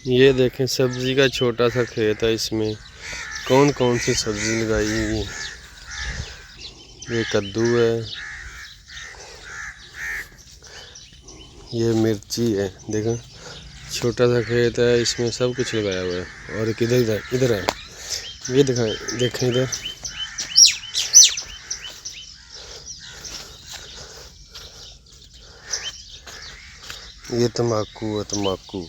ये देखें सब्जी का छोटा सा खेत है। इसमें कौन कौन सी सब्जी लगाई हुई है। ये कद्दू है, ये मिर्ची है। देखो छोटा सा खेत है, इसमें सब कुछ लगाया हुआ है। और किधर इधर इधर है, ये दिखाएं, देखें इधर ये तम्बाकू है, तम्बाकू।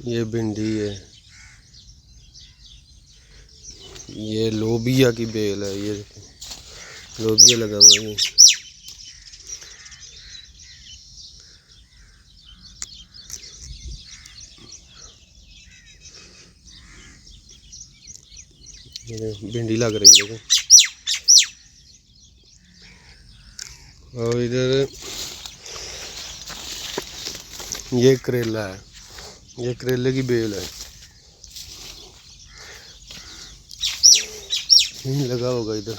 ये भिंडी है, ये लोबिया की बेल है। ये लोबिया लगा हुआ है। ये भिंडी लग रही है देखो। और इधर ये करेला है, ये करेले की बेल है। लगा होगा इधर।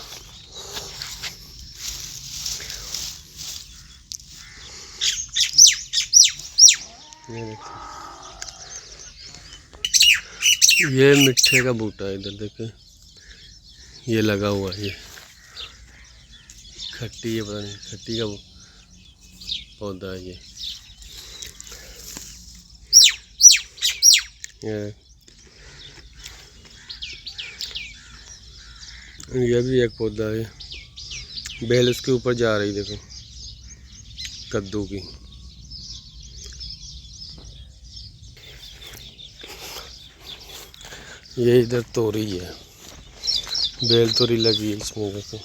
ये देखो, ये मिर्चे का बूटा है। इधर देखे ये लगा हुआ है। ये खट्टी है, पता नहीं खट्टी का पौधा है ये भी एक पौधा है। बेल उसके ऊपर जा रही देखो, कद्दू की। ये इधर तोरी है, बेल तोरी लगी है इसमें देखो।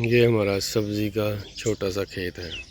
ये हमारा सब्जी का छोटा सा खेत है।